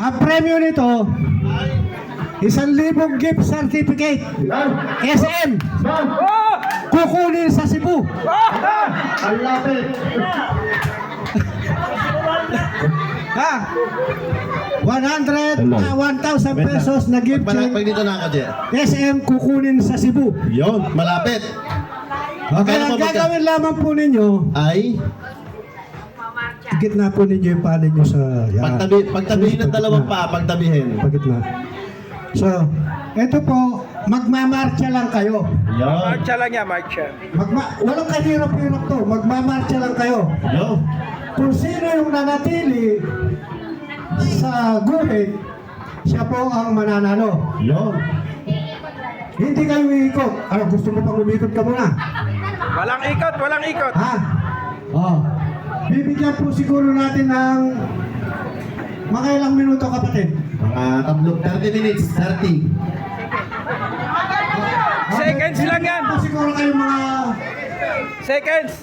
Ang premyo nito, 1,000 gift certificate. SM. Kukunin sa Cebu. Ang lapit. Ha? 1,000 pesos na gift check. Pag dito na ako, Jay. SM kukunin sa Cebu. Yun, malapit. Okay, ang gagawin lamang po ninyo, Ay, gitna po ninyo yung pala nyo sa... Yan. pagtabihin ng dalawang pa, pagtabihin. Pagitna. So, eto po, magmamarcha lang kayo. Yun. Marcha lang yan, marcha. Walang kahirap-hirap to, magmamarcha lang kayo. Yun. Kung sino yung nanatili sa guhit, siya po ang mananalo. Yun. Hindi kayo iikot. Ano, gusto mo pang umikot ka muna? Walang ikot, walang ikot. Ha? Oh. Bibigyan po siguro natin ng mga ilang minuto, kapatid. Mga 30 minutes, 30. Seconds lang yan. Po siguro kayo mga Seconds.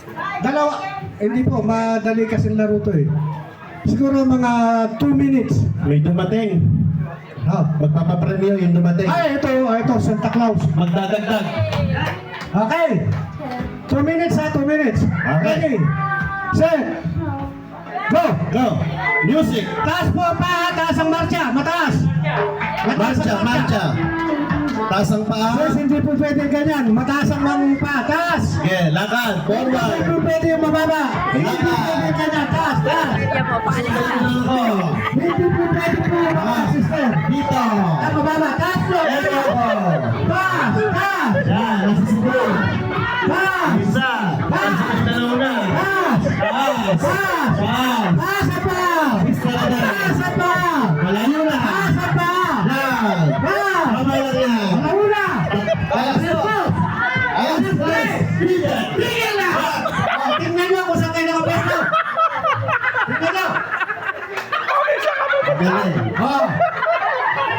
dalawa. Hindi po, madali kasing laro to eh. Siguro mga 2 minutes. May dumating. Oh. Magpapapremyo yung dumating. Ay, ito, Santa Claus. Magdadagdag. Okay. 2 minutes ha, 2 minutes. Okay. Ready, set, go. Go. Music. Taas po pa, taas ang marcha, mataas. Mataas Marcha, ang marcha. Taas ang paa. Sis, hindi po pwede ganyan. Mataas ang mga pa, taas. Okay, lakad. Hindi Forward. po pwede yung mababa. Hindi po pwede ganyan, taas, taas. Ako. Hindi po pwede po yung mga sister. Dito. Ang mababa, taas po. Taas, taas. Yan, nasa Cebu. Taas, Isa. Dalawa na. taas. Taas. Taas. Taas. Taas pa. Isa na. Taas pa. Malayo na. Taas pa. Yan. Taas. Tama lang yan. Alauna. Alas po. Alas po. Bigat. Tingnan na! Tingnan nyo kung saan kayo nakapwesto! Tingnan nyo! Magaling. Oh!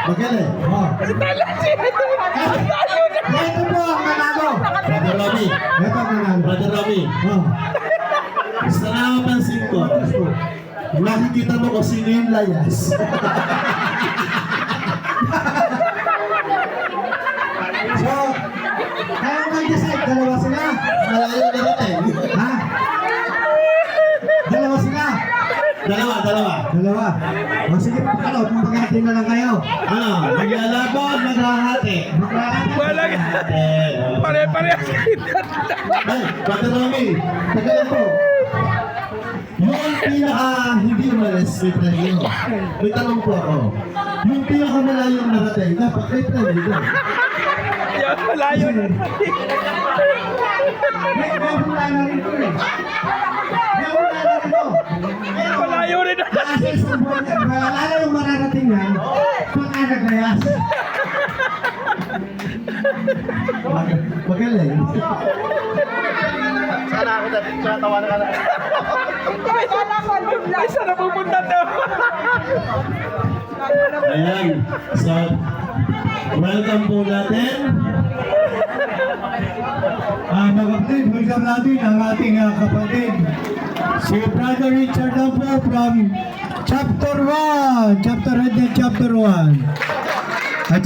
Magaling. Oh! Ito po ang nanalo! Brother Robbie. Ito ang nanalo. Brother Robbie. Oh! Gusto na napansin ko. Nakikita mo kung sino yung layas. So, kaya mag-decide, dalawa sila. Malayo na natin. Ha? Dalawa sila. Dalawa. Dalawa. O sige, maghati na lang kayo. Ano? Naglalaban, naghahati. Walang. Pare-parehas kita. Ay, Brother Robbie. Tagalan po. Yung pinaka hindi umalis may premyo. May tanong po ako. Yung pinaka malayong narating, dapat may premyo doon. Yan, malayo na. May hula na rin ito eh. May hula na rin ito. Pero, Malayo rin na. kasi sa buwan, lalo yung mararating yan, pagka naglayas. Magaling. Sana ako dati. Tawanan ka na. Ay, saan na pupunta to? Ayan. So, welcome po natin. Mga kapatid, welcome natin ang ating kapatid. Si Brother Richard lang po from Chapter 1. Chapter Head ng Chapter 1. At